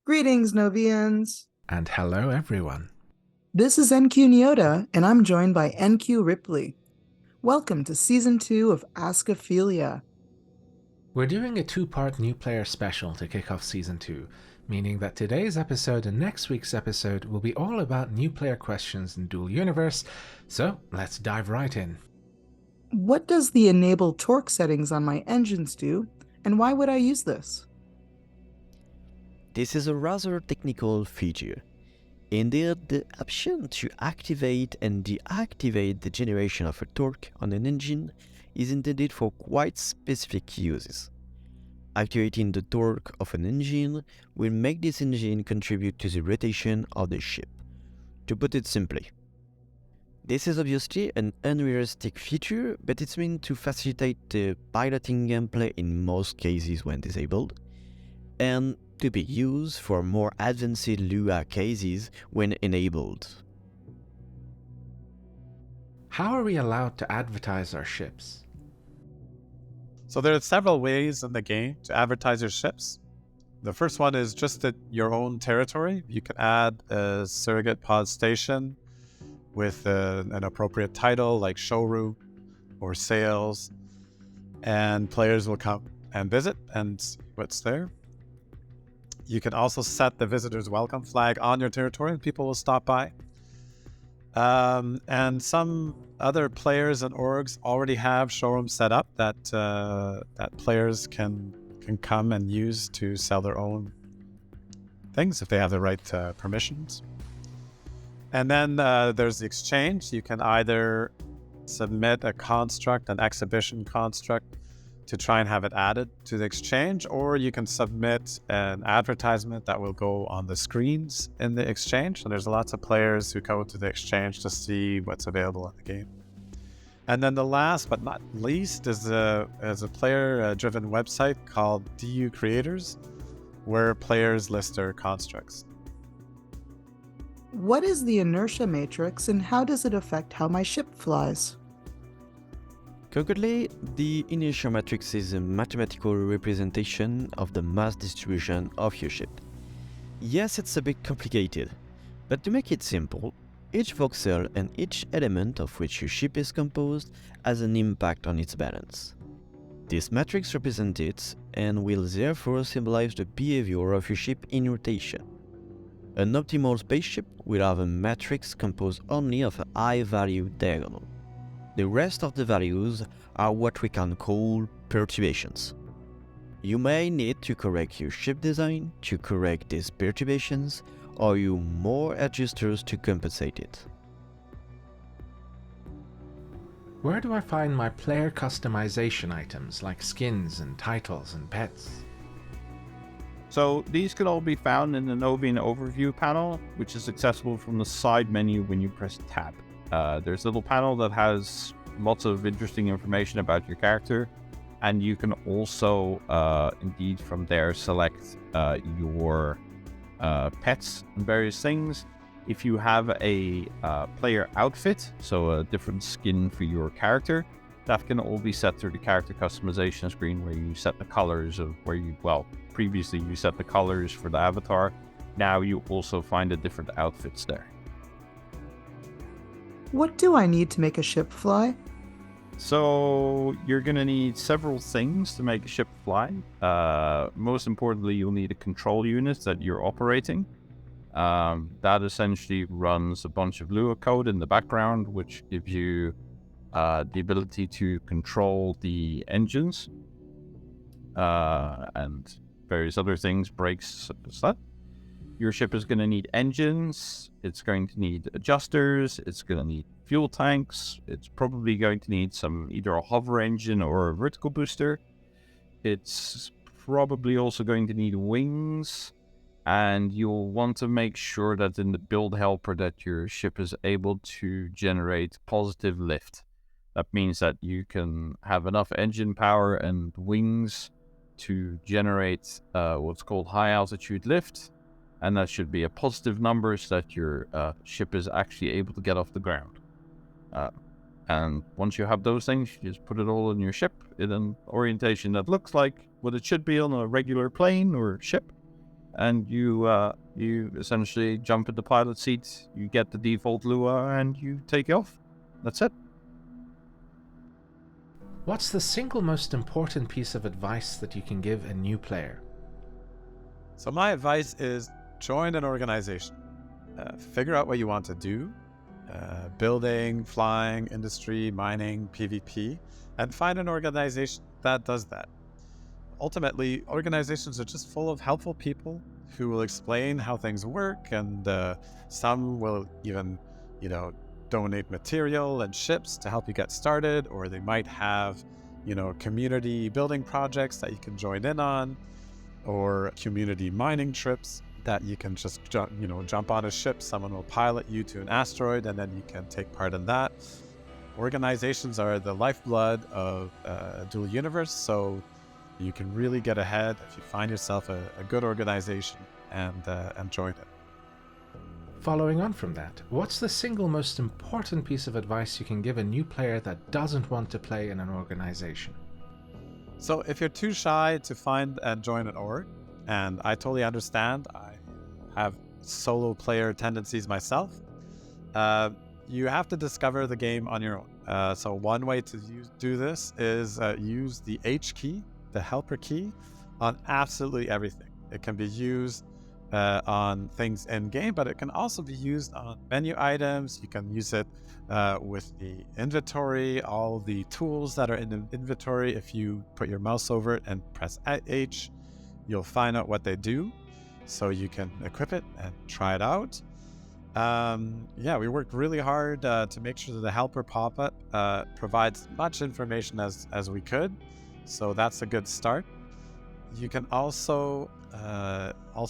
Greetings, Noveans. And hello, everyone. This is NQ Nyota, and I'm joined by NQ Ripley. Welcome to Season 2 of Ask Aphelia. We're doing a two-part new player special to kick off Season 2, meaning that today's episode and next week's episode will be all about new player questions in Dual Universe, so let's dive right in. What does the enable torque settings on my engines do, and why would I use this? This is a rather technical feature. Indeed, the option to activate and deactivate the generation of a torque on an engine is intended for quite specific uses. Activating the torque of an engine will make this engine contribute to the rotation of the ship. To put it simply, this is obviously an unrealistic feature, but it's meant to facilitate the piloting gameplay in most cases when disabled, and to be used for more advanced Lua cases when enabled. How are we allowed to advertise our ships? So there are several ways in the game to advertise your ships. The first one is just at your own territory. You can add a surrogate pod station with an appropriate title like showroom or sales, and players will come and visit and see what's there. You can also set the visitor's welcome flag on your territory and people will stop by. And some other players and orgs already have showrooms set up that players can come and use to sell their own things if they have the right permissions. And then there's the exchange. You can either submit a construct, an exhibition construct, to try and have it added to the exchange, or you can submit an advertisement that will go on the screens in the exchange. So there's lots of players who go to the exchange to see what's available in the game. And then the last but not least is a player-driven website called DU Creators, where players list their constructs. What is the inertia matrix, and how does it affect how my ship flies? Concretely, the inertia matrix is a mathematical representation of the mass distribution of your ship. Yes, it's a bit complicated, but to make it simple, each voxel and each element of which your ship is composed has an impact on its balance. This matrix represents it and will therefore symbolize the behavior of your ship in rotation. An optimal spaceship will have a matrix composed only of a high-value diagonal. The rest of the values are what we can call perturbations. You may need to correct your ship design to correct these perturbations, or use more adjusters to compensate it. Where do I find my player customization items like skins and titles and pets? So these can all be found in the Novean overview panel, which is accessible from the side menu when you press tab. There's a little panel that has lots of interesting information about your character, and you can also indeed from there select your pets and various things. If you have a player outfit, so a different skin for your character, that can all be set through the character customization screen, where you set the colors of previously you set the colors for the avatar. Now you also find the different outfits there. What do I need to make a ship fly? So you're going to need several things to make a ship fly. Most importantly, you'll need a control unit that you're operating. That essentially runs a bunch of Lua code in the background, which gives you the ability to control the engines and various other things, brakes, such. Your ship is going to need engines, it's going to need adjusters, it's going to need fuel tanks, it's probably going to need either a hover engine or a vertical booster. It's probably also going to need wings, and you'll want to make sure that in the build helper that your ship is able to generate positive lift. That means that you can have enough engine power and wings to generate what's called high altitude lift. And that should be a positive number so that your ship is actually able to get off the ground. And once you have those things, you just put it all in your ship in an orientation that looks like what it should be on a regular plane or ship. and you essentially jump in the pilot seat, you get the default Lua, and you take off. That's it. What's the single most important piece of advice that you can give a new player? So my advice is join an organization. Figure out what you want to do, building, flying, industry, mining, PvP, and find an organization that does that. Ultimately, organizations are just full of helpful people who will explain how things work, and some will even, donate material and ships to help you get started, or they might have, community building projects that you can join in on, or community mining trips that you can just jump on a ship. Someone will pilot you to an asteroid, and then you can take part in that. Organizations are the lifeblood of Dual Universe, so you can really get ahead if you find yourself a good organization and join it. Following on from that, what's the single most important piece of advice you can give a new player that doesn't want to play in an organization? So if you're too shy to find and join an org, and I totally understand, I have solo player tendencies myself, you have to discover the game on your own. So one way to do this is use the H key, the helper key, on absolutely everything. It can be used on things in game, but it can also be used on menu items. You can use it with the inventory, all the tools that are in the inventory. If you put your mouse over it and press H, you'll find out what they do, so you can equip it and try it out. We worked really hard to make sure that the helper pop-up provides much information as we could, so that's a good start. You can also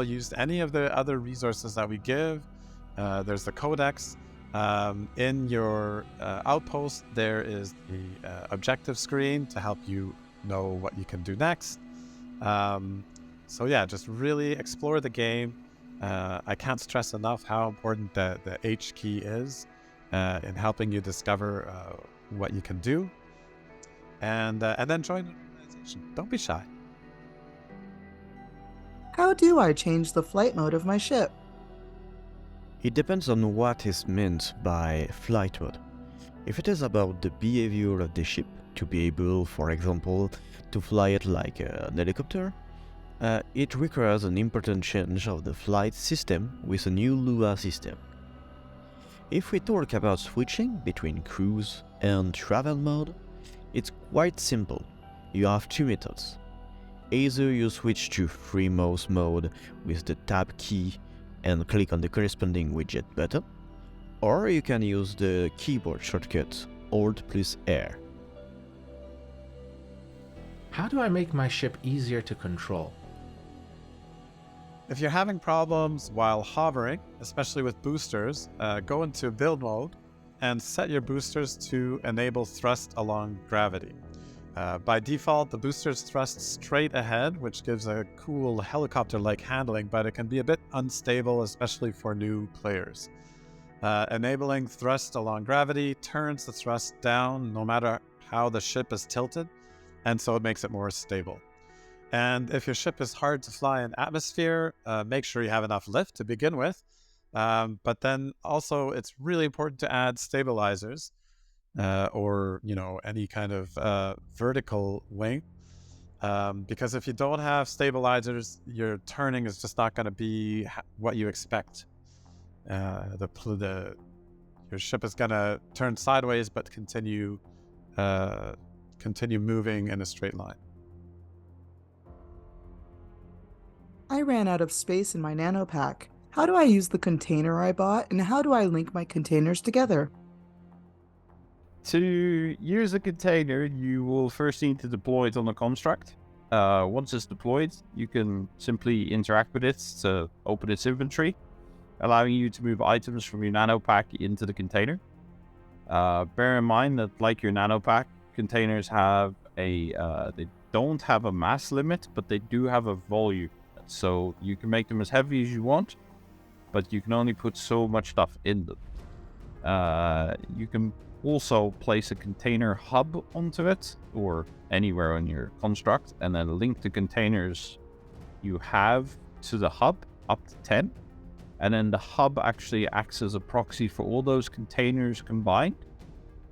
use any of the other resources that we give. There's the codex. In your outpost, there is the objective screen to help you know what you can do next. Just really explore the game. I can't stress enough how important the H key is in helping you discover what you can do. And then join an organization. Don't be shy. How do I change the flight mode of my ship? It depends on what is meant by flight mode. If it is about the behavior of the ship, to be able, for example, to fly it like an helicopter, it requires an important change of the flight system with a new Lua system. If we talk about switching between cruise and travel mode, it's quite simple. You have two methods. Either you switch to free mouse mode with the tab key and click on the corresponding widget button, or you can use the keyboard shortcut Alt+R. How do I make my ship easier to control? If you're having problems while hovering, especially with boosters, go into build mode and set your boosters to enable thrust along gravity. By default, the boosters thrust straight ahead, which gives a cool helicopter-like handling, but it can be a bit unstable, especially for new players. Enabling thrust along gravity turns the thrust down no matter how the ship is tilted, and so it makes it more stable. And if your ship is hard to fly in atmosphere, make sure you have enough lift to begin with. But then also it's really important to add stabilizers or any kind of vertical wing. Because if you don't have stabilizers, your turning is just not going to be what you expect. Your ship is going to turn sideways but continue moving in a straight line. I ran out of space in my nanopack. How do I use the container I bought, and how do I link my containers together? To use a container, you will first need to deploy it on a construct. Once it's deployed, you can simply interact with it to open its inventory, allowing you to move items from your nanopack into the container. Bear in mind that, like your nanopack, containers have they don't have a mass limit, but they do have a volume. So you can make them as heavy as you want, but you can only put so much stuff in them. You can also place a container hub onto it, or anywhere on your construct, and then link the containers you have to the hub up to 10. And then the hub actually acts as a proxy for all those containers combined,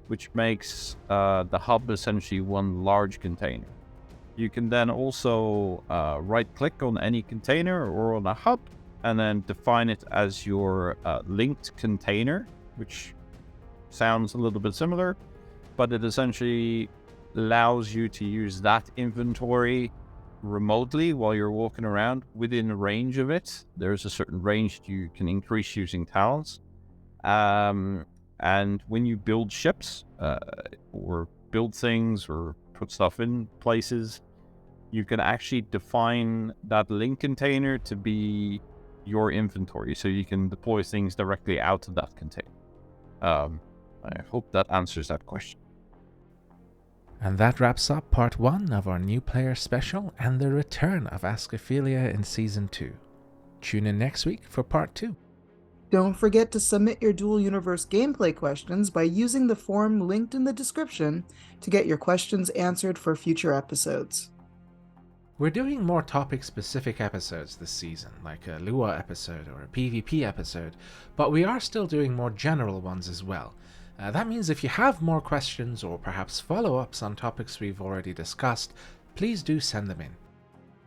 which makes the hub essentially one large container. You can then also right-click on any container or on a hub, and then define it as your linked container, which sounds a little bit similar, but it essentially allows you to use that inventory remotely while you're walking around within range of it. There's a certain range you can increase using talents. And when you build ships or build things or put stuff in places, you can actually define that link container to be your inventory, so you can deploy things directly out of that container. I hope that answers that question. And that wraps up part 1 of our new player special and the return of Ask Aphelia in Season 2. Tune in next week for part 2. Don't forget to submit your Dual Universe gameplay questions by using the form linked in the description to get your questions answered for future episodes. We're doing more topic-specific episodes this season, like a Lua episode or a PvP episode, but we are still doing more general ones as well. That means if you have more questions or perhaps follow-ups on topics we've already discussed, please do send them in.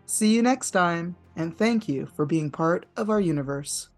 See you next time, and thank you for being part of our universe.